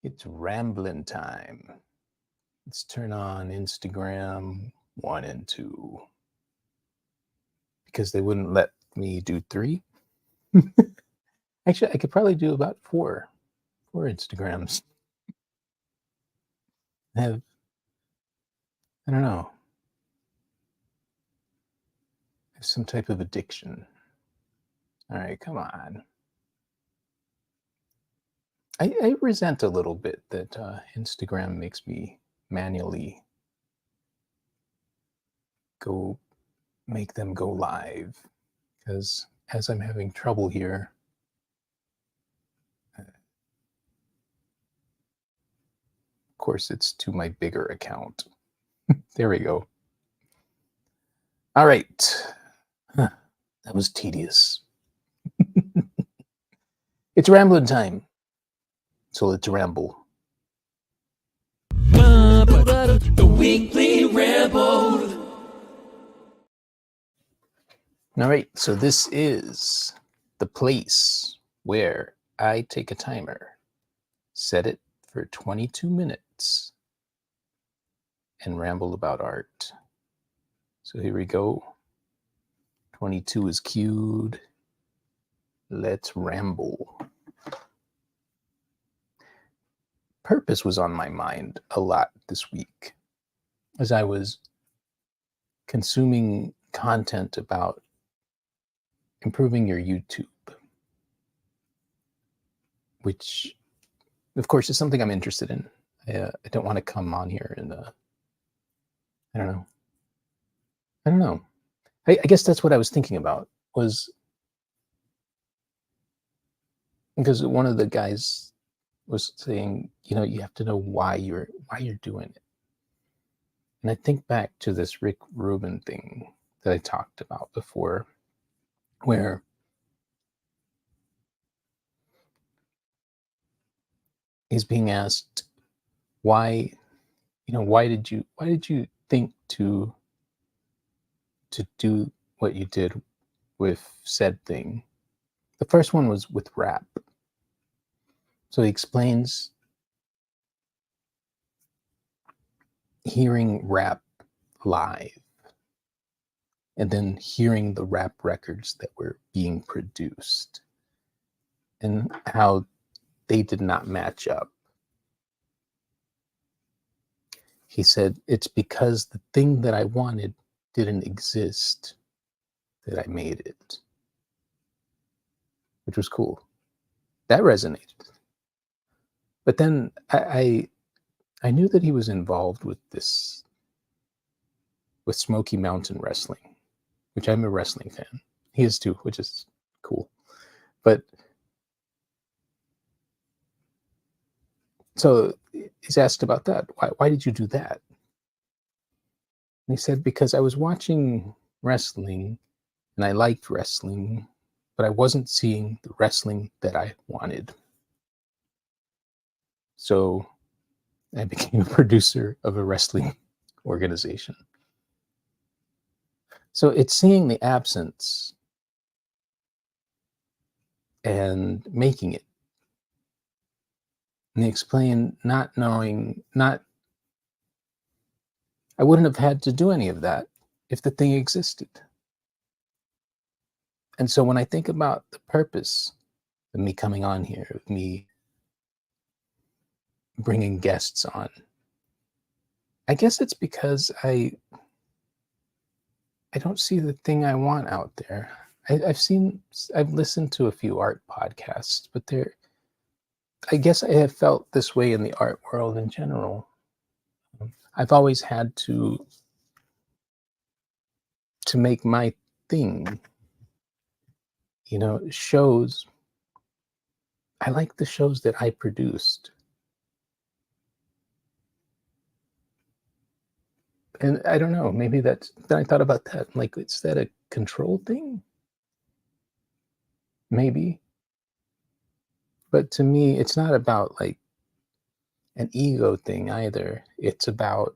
It's rambling time. Let's turn on Instagram 1 and 2 because they wouldn't let me do 3. Actually, I could probably do about 4 Instagrams. I don't know, I have some type of addiction. All right, come on. I resent a little bit that Instagram makes me manually go make them go live because as I'm having trouble here, of course, it's to my bigger account. There we go. All right. Huh, that was tedious. It's rambling time. So let's ramble. The weekly ramble. All right. So this is the place where I take a timer, set it for 22 minutes, and ramble about art. So here we go. 22 is cued. Let's ramble. Purpose was on my mind a lot this week as I was consuming content about improving your YouTube, which, of course, is something I'm interested in. I don't want to come on here and, I don't know. I guess that's what I was thinking about, was because one of the guys was saying, you have to know why you're doing it. And I think back to this Rick Rubin thing that I talked about before, where he's being asked why did you think to do what you did with said thing. The first one was with rap. So he explains hearing rap live and then hearing the rap records that were being produced and how they did not match up. He said, it's because the thing that I wanted didn't exist that I made it, which was cool. That resonated. But then I knew that he was involved with Smoky Mountain Wrestling, which I'm a wrestling fan. He is too, which is cool. But so he's asked about that. Why did you do that? And he said, because I was watching wrestling and I liked wrestling, but I wasn't seeing the wrestling that I wanted. So I became a producer of a wrestling organization. So it's seeing the absence and making it. And he explained I wouldn't have had to do any of that if the thing existed. And so when I think about the purpose of me coming on here, of me bringing guests on, I guess it's because I don't see the thing I want out there. I've listened to a few art podcasts, but I guess I have felt this way in the art world in general. I've always had to make my thing, shows. I like the shows that I produced. And I don't know, maybe then I thought about that. Like, is that a control thing? Maybe. But to me, it's not about like an ego thing either. It's about,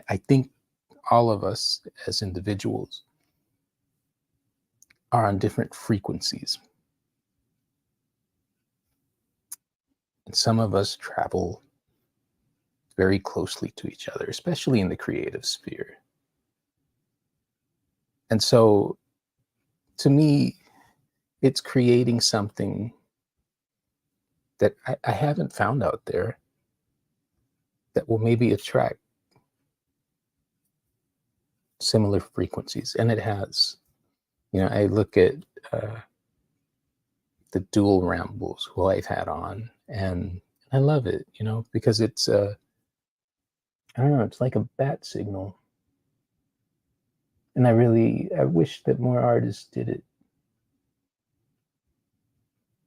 I think all of us as individuals are on different frequencies. And some of us travel very closely to each other, especially in the creative sphere. And so to me, it's creating something that I haven't found out there that will maybe attract similar frequencies. And it has. You know, I look at uh, the dual rambles who I've had on, and I love it, you know, because it's, I don't know, it's like a bat signal. And I wish that more artists did it.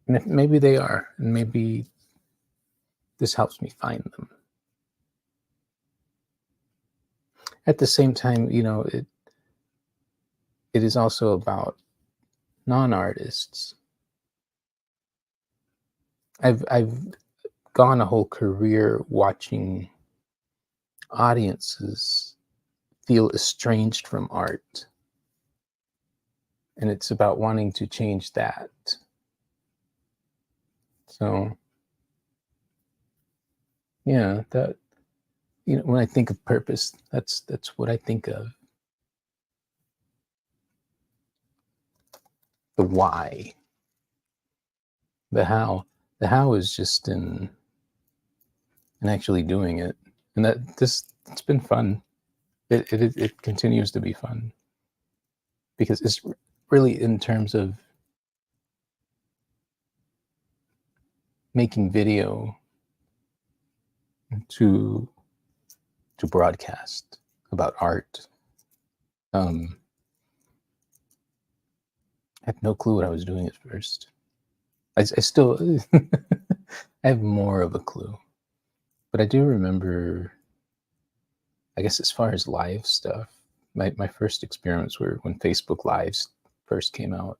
And if, maybe they are, and maybe this helps me find them. At the same time, you know, it is also about non-artists. I've gone a whole career watching audiences feel estranged from art, and it's about wanting to change that. So yeah, that, you know, when I think of purpose, that's what I think of. The why, the how. The how is just in actually doing it, and that this it's been fun. It continues to be fun because it's really in terms of making video to broadcast about art. Um, I had no clue what I was doing at first. I still I have more of a clue, but I do remember. I guess as far as live stuff, my first experiments were when Facebook Lives first came out,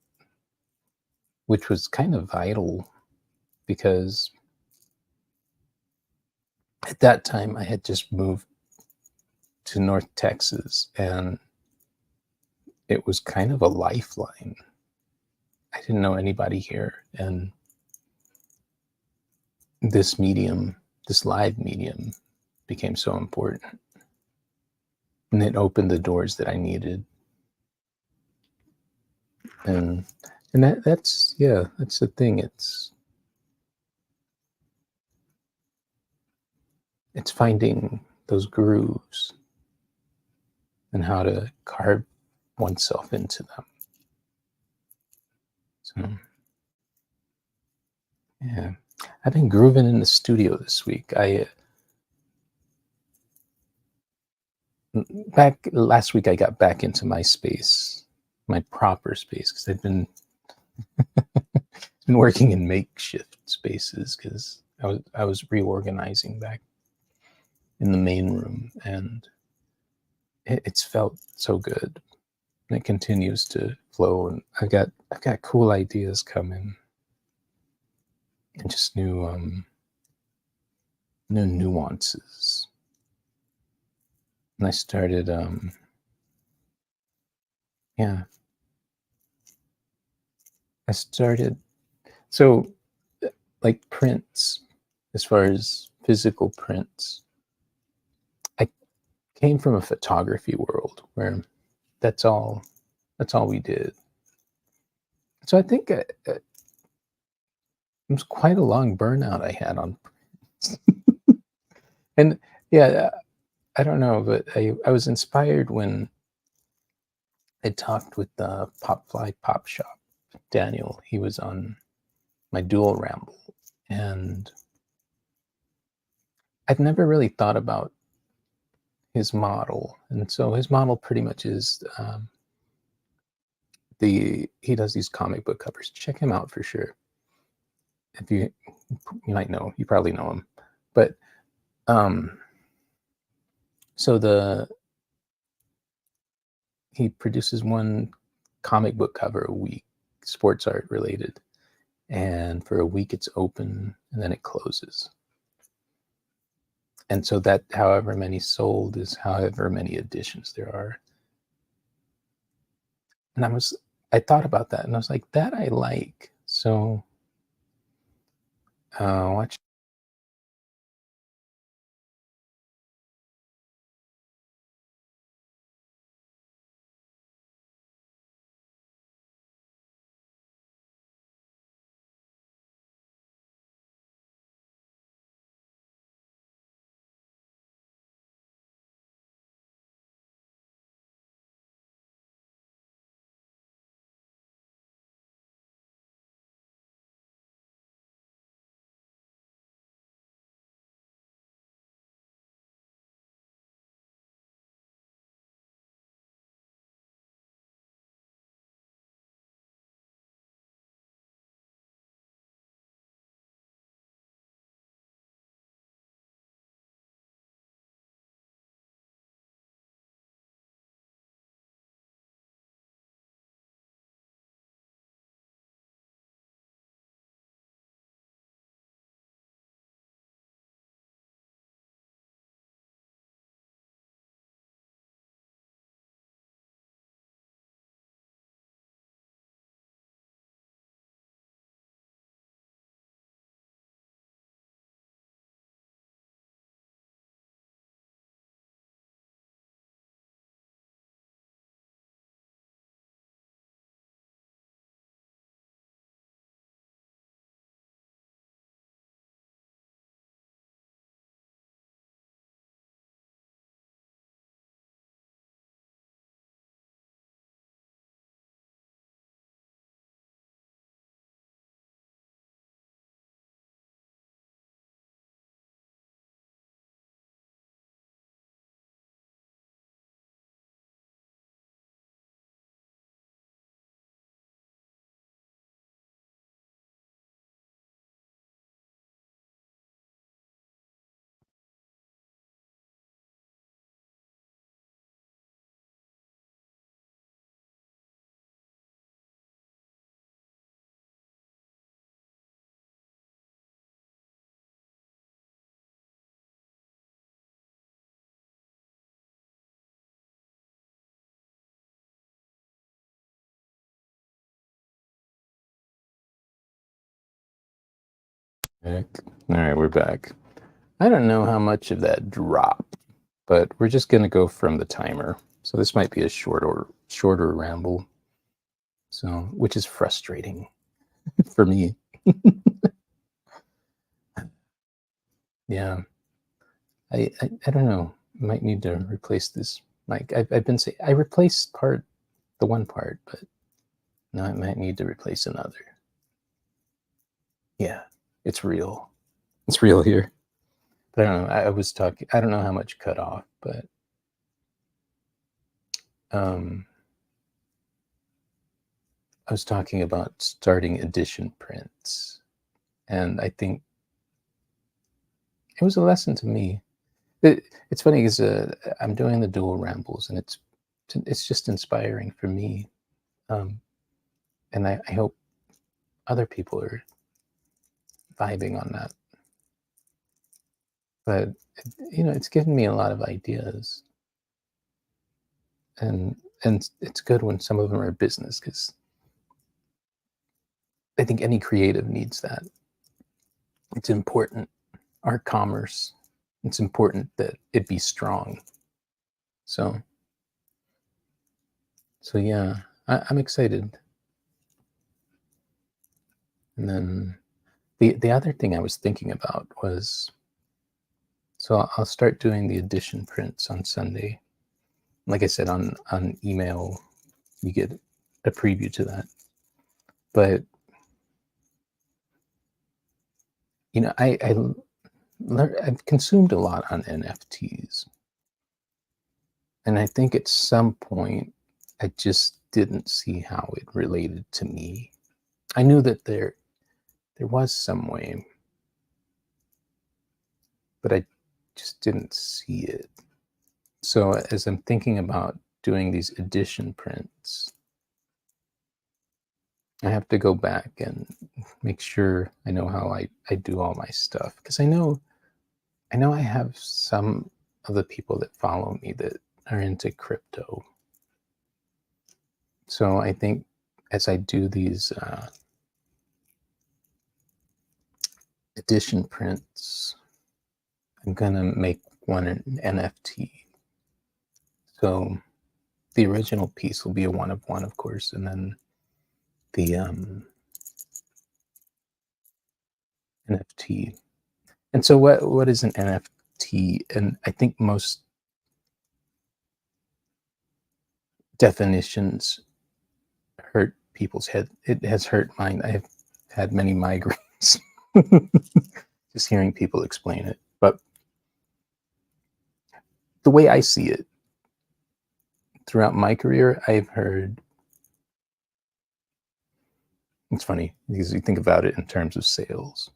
which was kind of vital because at that time I had just moved to North Texas and it was kind of a lifeline. I didn't know anybody here, and this medium, this live medium, became so important. And it opened the doors that I needed. And that's yeah, that's the thing. It's finding those grooves and how to carve oneself into them. So yeah, I've been grooving in the studio this week. I back last week I got back into my space, my proper space, because I'd been working in makeshift spaces because I was reorganizing back in the main room, and it's felt so good, and it continues to flow. And I've got cool ideas coming, and just new nuances. And I started, yeah, I started, so like prints, as far as physical prints, I came from a photography world where that's all, that's all we did. So I think it was quite a long burnout I had on prints. And yeah, I don't know, but I was inspired when I talked with the Pop Fly Pop Shop, Daniel. He was on my dual ramble, and I've never really thought about his model. And so his model pretty much is he does these comic book covers. Check him out for sure. If you might know, you probably know him, but um, so the he produces one comic book cover a week, sports art related, and for a week it's open and then it closes. And so that however many sold is however many editions there are. And I thought about that and I was like, that I like. So watch Back. All right, we're back. I don't know how much of that dropped, but we're just going to go from the timer. So this might be a shorter ramble. So, which is frustrating for me. Yeah, I don't know. Might need to replace this mic. I've been saying I replaced the one part, but now I might need to replace another. Yeah, it's real. It's real here. But I don't know. I was talking. I don't know how much cut off, but um, I was talking about starting edition prints, and I think it was a lesson to me. It's funny because I'm doing the dual rambles, and it's just inspiring for me, um, and I hope other people are vibing on that. But it's given me a lot of ideas, and it's good when some of them are business because I think any creative needs that. It's important. Our commerce. It's important that it be strong. So yeah, I'm excited. And then the other thing I was thinking about was, so I'll start doing the edition prints on Sunday. Like I said, on email, you get a preview to that. But I've consumed a lot on NFTs, and I think at some point I just didn't see how it related to me. I knew that there was some way, but I just didn't see it. So as I'm thinking about doing these edition prints, I have to go back and make sure I know how I do all my stuff, because I know I have some of the people that follow me that are into crypto. So I think as I do these edition prints, I'm gonna make one an NFT. So the original piece will be a one of one, of course, and then the NFT. And so what is an NFT? And I think most definitions hurt people's head. It has hurt mine. I have had many migraines just hearing people explain it. But the way I see it throughout my career, I've heard, it's funny because you think about it in terms of sales.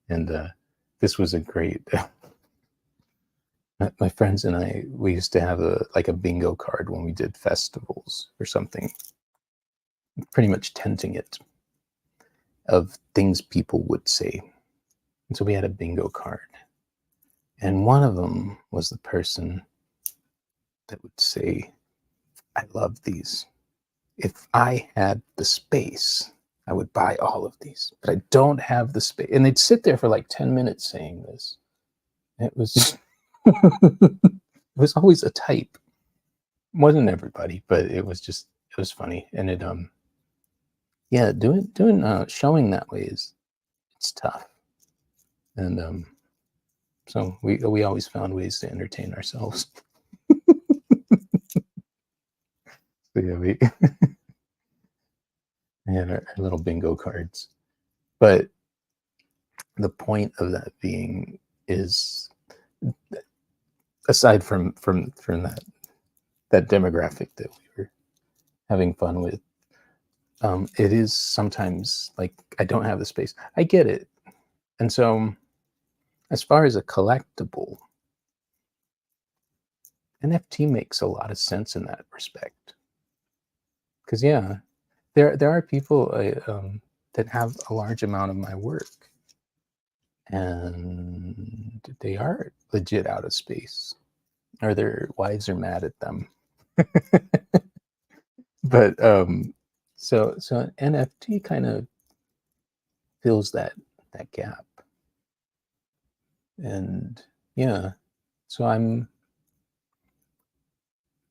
And this was a great, my friends and I, we used to have a bingo card when we did festivals or something, pretty much tenting it of things people would say. And so we had a bingo card. And one of them was the person that would say, I love these. If I had the space, I would buy all of these, but I don't have the space. And they'd sit there for like 10 minutes saying this. It was, it was always a type. It wasn't everybody, but it was funny. And yeah, doing showing that way it's tough. And so we always found ways to entertain ourselves. So yeah, we had our little bingo cards. But the point of that being is, aside from that demographic that we were having fun with, it is sometimes like I don't have the space. I get it. And so as far as a collectible, NFT makes a lot of sense in that respect. Because yeah, there are people that have a large amount of my work, and they are legit out of space, or their wives are mad at them. But so an NFT kind of fills that that gap. And yeah, so I'm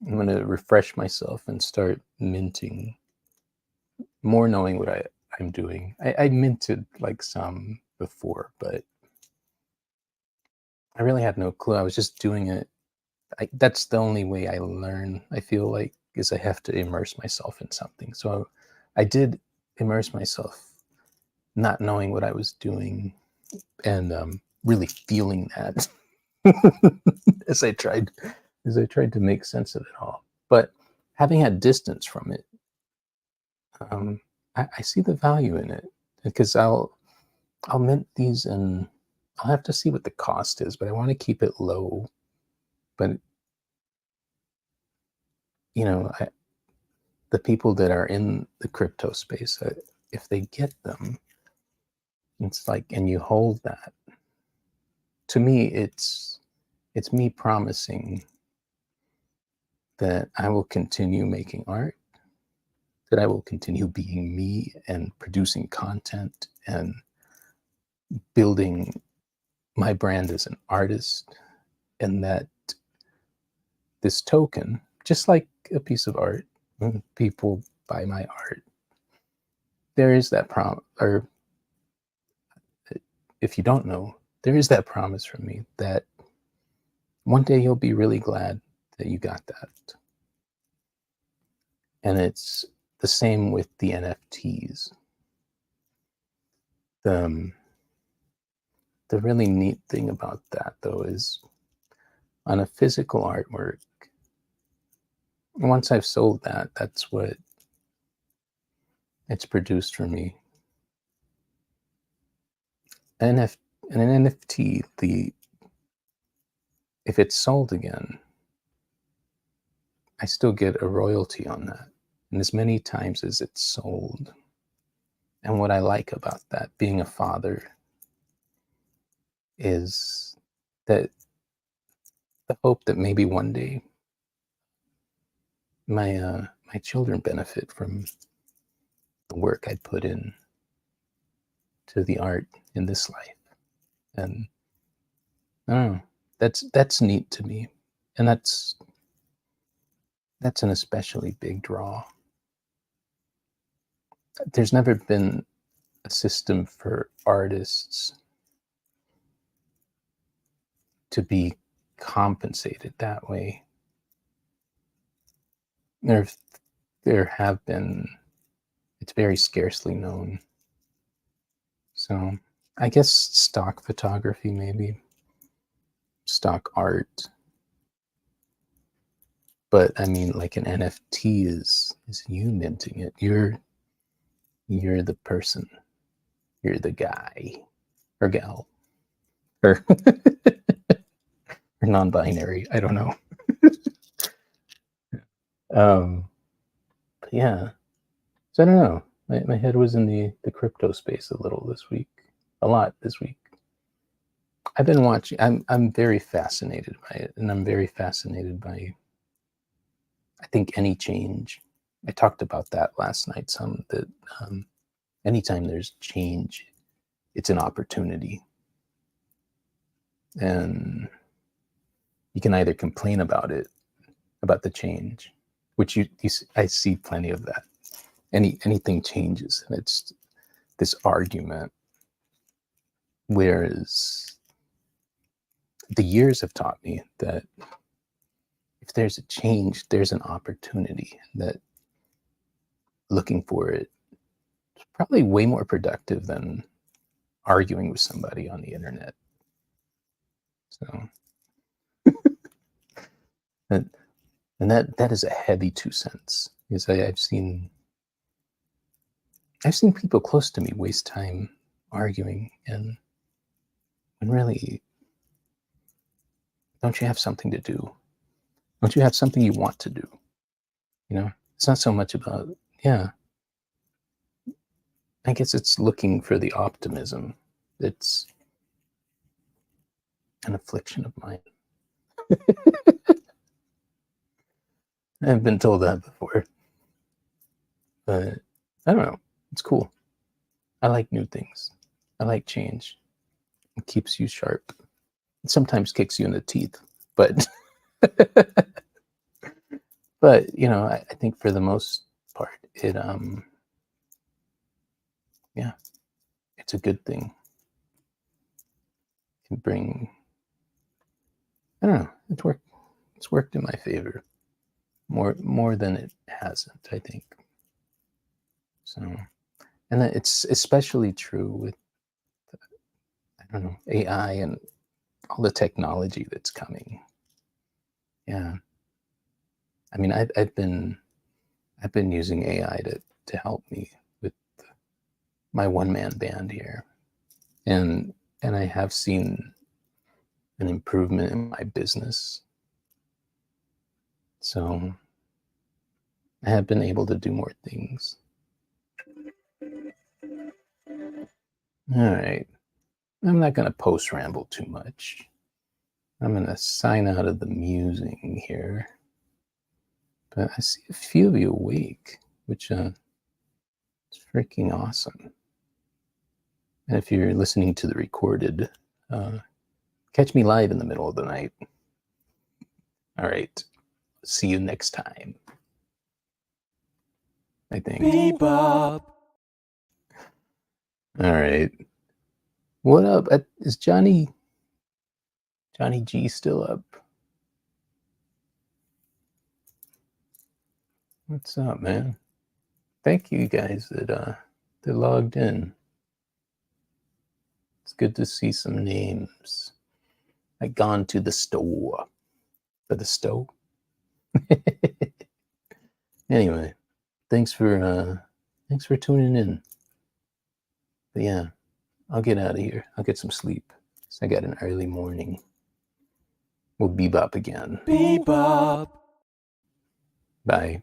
going to refresh myself and start minting more, knowing what I'm doing. I minted like some before, but I really had no clue. I was just doing it. That's the only way I learn, I feel like, is I have to immerse myself in something. So I did immerse myself, not knowing what I was doing, and really feeling that as I tried to make sense of it all. But having had distance from it, I see the value in it, because I'll mint these, and I'll have to see what the cost is, but I want to keep it low. But you know, the people that are in the crypto space, if they get them, it's like, and you hold that. To me, it's me promising that I will continue making art, that I will continue being me and producing content and building my brand as an artist, and that this token, just like a piece of art, when people buy my art, there is that or if you don't know, there is that promise from me that one day you'll be really glad that you got that. And it's the same with the NFTs. The really neat thing about that, though, is on a physical artwork, once I've sold that, that's what it's produced for me. And an NFT, if it's sold again, I still get a royalty on that, and as many times as it's sold. And what I like about that, being a father, is that the hope that maybe one day my children benefit from the work I put in to the art in this life. And I don't know, that's neat to me, and that's an especially big draw. There's never been a system for artists to be compensated that way. There have been, it's very scarcely known. So I guess stock photography, maybe stock art, but I mean, like an NFT is you minting it. You're the person. You're the guy or gal or or non-binary. I don't know. But yeah. So I don't know. My head was in the crypto space a little this week, a lot this week. I've been watching. I'm very fascinated by it, and I'm very fascinated by, I think, any change. I talked about that last night. Some that anytime there's change, it's an opportunity, and you can either complain about it, about the change, which I see plenty of that. Anything changes, and it's this argument. Whereas the years have taught me that if there's a change, there's an opportunity, that looking for it is probably way more productive than arguing with somebody on the internet. So, and that is a heavy 2 cents, because I've seen people close to me waste time arguing, and really, don't you have something to do? Don't you have something you want to do? It's not so much about, yeah, I guess it's looking for the optimism. It's an affliction of mine. I've been told that before, but I don't know. It's cool. I like new things. I like change. It keeps you sharp. It sometimes kicks you in the teeth, but but you know, I think for the most part, yeah, it's a good thing. It can bring, I don't know, it's worked in my favor more than it hasn't, I think. So, and it's especially true with, I don't know, AI and all the technology that's coming. Yeah, I mean, I've been using AI to help me with my one man band here, and I have seen an improvement in my business. So I have been able to do more things. All right, I'm not going to post ramble too much. I'm going to sign out of the musing here. But I see a few of you awake, which is freaking awesome. And if you're listening to the recorded, catch me live in the middle of the night. All right. See you next time. I think. Bebop. All right. What up? Is Johnny G still up? What's up, man? Thank you guys that logged in. It's good to see some names. I gone to the store. For the stove. Anyway, thanks for tuning in. But yeah, I'll get out of here. I'll get some sleep. I got an early morning. We'll bebop again. Bebop. Bye.